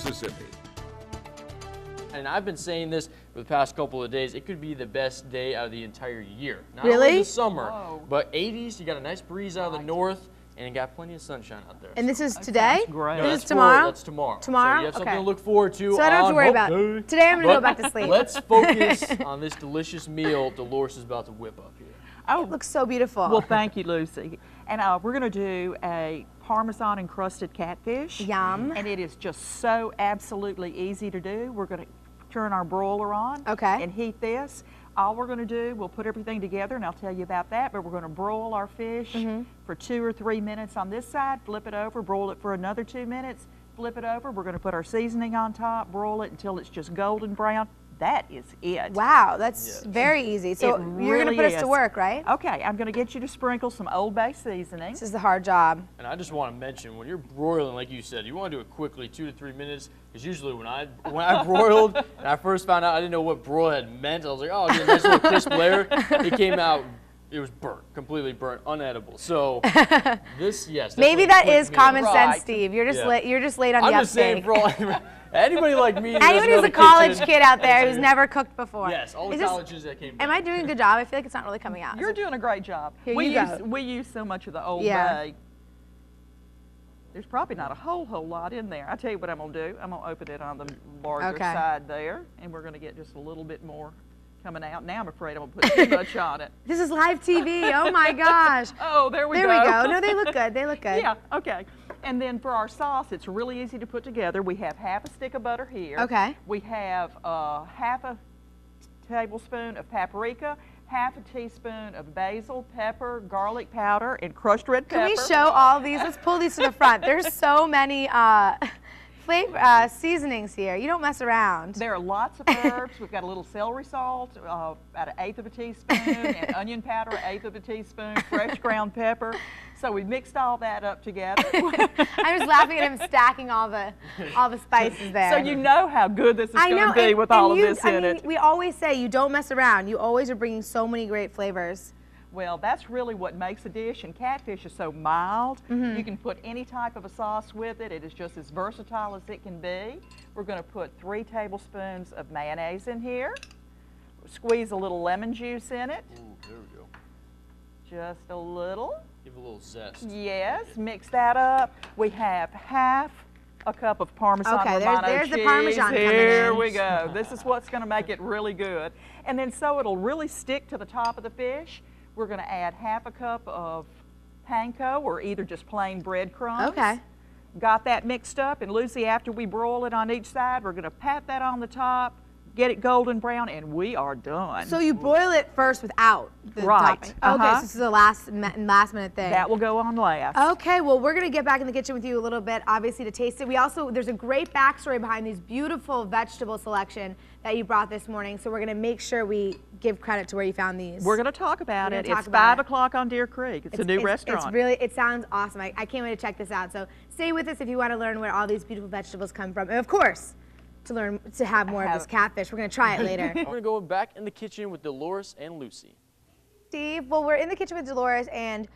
Mississippi. And I've been saying this for the past couple of days. It could be the best day out of the entire year. Not Really? only the summer, Whoa. but 80s. You got a nice breeze out of the north, and you got plenty of sunshine out there. And this is today? great. No, This that's is tomorrow? That's tomorrow. Tomorrow? So you have something Okay. to look forward to. So I don't have to on worry about Hump Day. Today I'm going to go But back to sleep. Let's focus on this delicious meal Dolores is about to whip up here. Oh, It looks so beautiful. well, thank you, Lucy. And we're going to do a Parmesan encrusted catfish. Yum. And it is just so absolutely easy to do. We're going to turn our broiler on Okay. and heat this. All we're going to do, we'll put everything together, and I'll tell you about that, but we're going to broil our fish for 2 or 3 minutes on this side, flip it over, broil it for another 2 minutes, flip it over. We're going to put our seasoning on top, broil it until it's just golden brown. That is it. Wow, that's very easy. So It you're going to really put us to is. work, right? Okay, I'm going to get you to sprinkle some Old Bay seasoning. This is the hard job. And I just want to mention, when you're broiling, like you said, you want to do it quickly, 2 to 3 minutes. Because usually when I broiled and I first found out, I didn't know what broil had meant. I was like, oh, I'll get a nice little crisp layer. It came out, it was burnt, completely burnt, unedible. So this, yes. Maybe definitely a that quick is meal. common sense, Right. Steve. You're just Yeah. you're just late on I'm the just saying, uptake. for all, anybody like me, who Anyone doesn't know who's the a college kitchen, kid out there who's never cooked before. Yes, all the Is this- colleges that came. Am I doing a good job? I feel like it's not really coming out. You're doing a great job. Here we you use go. we use so much of the Old Yeah. Bay. There's probably not a whole lot in there. I tell you what I'm gonna do. I'm gonna open it on the larger Okay. side there, and we're gonna get just a little bit more coming out. Now I'm afraid I'm gonna put too much on it. This is live TV. Oh my gosh. Oh, there we There go. we go. No, they look good. They look good. Yeah, okay. And then for our sauce, it's really easy to put together. We have half a stick of butter here. Okay. We have half a tablespoon of paprika, half a teaspoon of basil, pepper, garlic powder, and crushed red Can pepper. we show all these? Let's pull these to the front. There's so many flavor seasonings here. You don't mess around. There are lots of herbs. We've got a little celery salt, about 1/8 of a teaspoon, and onion powder, 1/8 of a teaspoon, fresh ground pepper. So we mixed all that up together. I was laughing at him stacking all the spices there. So you know how good this is I going know, to be and- with and all of you- this I in mean, it. we always say you don't mess around. You always are bringing so many great flavors. Well, that's really what makes a dish, and catfish is so mild. Mm-hmm. You can put any type of a sauce with it. It is just as versatile as it can be. We're going to put 3 tablespoons of mayonnaise in here. Squeeze a little lemon juice in it, Ooh, there we go. just a little. Give it a little zest. Yes, mix that up. We have half a cup of Parmesan Okay, Romano there's the cheese. Parmesan coming Here in. we go. This is what's going to make it really good. And then so it'll really stick to the top of the fish. We're going to add half a cup of panko or either just plain breadcrumbs. Okay. Got that mixed up, and Lucy, after we broil it on each side, we're going to pat that on the top, get it golden brown, and we are done. So you boil it first without the Right, topping. Okay, uh-huh. so this is a last minute thing. that will go on last. Okay, well, we're gonna get back in the kitchen with you a little bit, obviously, to taste it. There's a great backstory behind these beautiful vegetable selection that you brought this morning, so we're gonna make sure we give credit to where you found these. We're going to talk about We're it. gonna talk It's about 5 it. o'clock on Deer Creek. It's a new restaurant. It sounds awesome. I can't wait to check this out. So stay with us if you want to learn where all these beautiful vegetables come from. And of course, to have more of this catfish. We're gonna try it later. We're gonna go back in the kitchen with Dolores and Lucy. Steve, well, we're in the kitchen with Dolores, and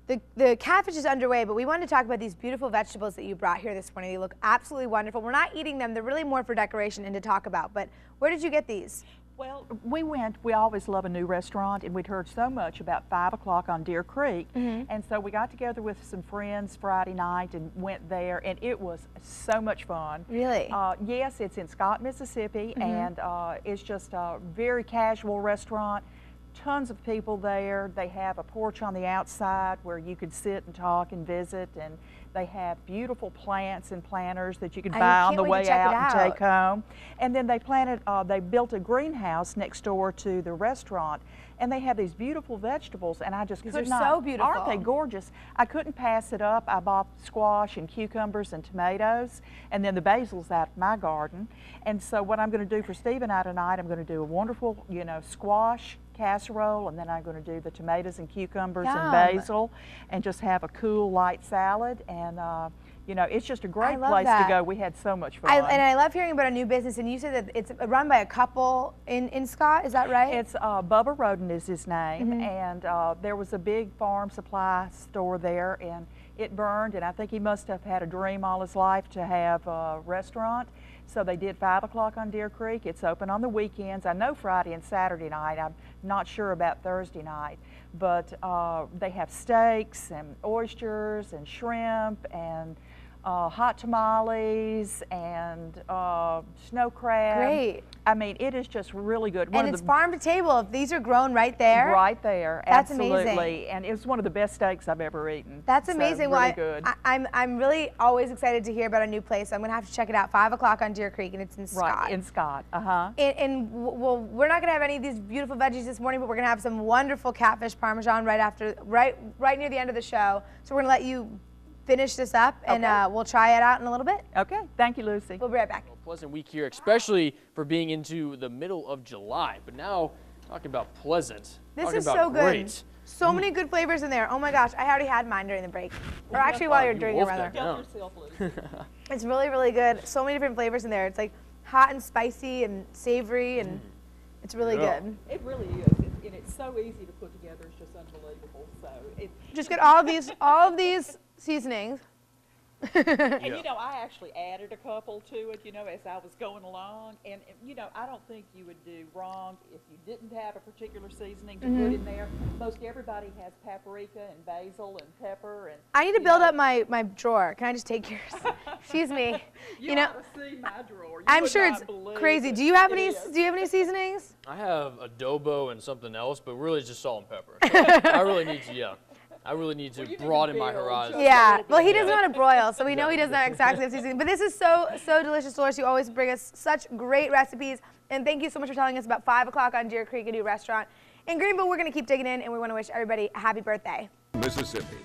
the catfish is underway, but we wanted to talk about these beautiful vegetables that you brought here this morning. They look absolutely wonderful. We're not eating them. They're really more for decoration and to talk about, but where did you get these? Well, we always love a new restaurant, and we'd heard so much about 5 o'clock on Deer Creek. And so we got together with some friends Friday night and went there, and it was so much fun. Really? Yes, it's in Scott, Mississippi, and it's just a very casual restaurant. Tons of people there. They have a porch on the outside where you could sit and talk and visit, and they have beautiful plants and planters that you can buy on the way out and take home. And then they built a greenhouse next door to the restaurant, and they have these beautiful vegetables, and I just could not. So beautiful. Aren't they gorgeous? I couldn't pass it up. I bought squash and cucumbers and tomatoes, and then the basil's out of my garden. And so what I'm going to do for Steve and I tonight, I'm going to do a wonderful, squash casserole, and then I'm going to do the tomatoes and cucumbers and basil, and just have a cool light salad. And it's just a great place to go. We had so much fun. And I love hearing about a new business, and you said that it's run by a couple in Scott, is that right? It's Bubba Roden is his name, and there was a big farm supply store there, and it burned, and I think he must have had a dream all his life to have a restaurant. So they did 5 o'clock on Deer Creek. It's open on the weekends. I know Friday and Saturday night. I'm not sure about Thursday night. But they have steaks and oysters and shrimp and hot tamales and snow crab. Great. I mean, it is just really good. And it's farm to table. If these are grown right there. Right there, That's absolutely. amazing. And it's one of the best steaks I've ever eaten. That's So, amazing. really Well, good. I'm really always excited to hear about a new place. I'm going to have to check it out. 5 o'clock on Deer Creek, and it's in Scott. Right, in Scott, uh-huh. Well, we're not going to have any of these beautiful veggies this morning, but we're going to have some wonderful catfish parmesan right near the end of the show. So we're going to let you finish this up, and Okay. we'll try it out in a little bit. Okay, thank you, Lucy. We'll be right back. Well, pleasant week here, especially for being into the middle of July. But now, talking about pleasant. This talking is about so good. great. So many good flavors in there. Oh my gosh, I already had mine during the break. Or actually while you're you doing it, wolfed rather. that down. yourself, Lucy. It's really, really good. So many different flavors in there. It's like hot and spicy and savory, and it's really Yeah. good. It really is, and it's so easy to put together. It's just unbelievable. So, Just get all of these seasonings. and Yeah. you know, I actually added a couple to it, you know, as I was going along. And you know, I don't think you would do wrong if you didn't have a particular seasoning to put in there. Most everybody has paprika and basil and pepper and. I need to you build know, up my drawer. Can I just take yours? Excuse me. You, know, ought to see my drawer. You I'm would sure not it's believe crazy. it. Do you have It any? is. Do you have any seasonings? I have adobo and something else, but really it's just salt and pepper. So I really need to, I really need to Well, you need to broaden my build horizons. just- Yeah. little Well, he bit. doesn't want to broil, so we know he doesn't have exactly have seasoning. But this is so delicious, Dolores. You always bring us such great recipes, and thank you so much for telling us about 5 o'clock on Deer Creek, a new restaurant in Greenville. We're going to keep digging in, and we want to wish everybody a happy birthday. Mississippi.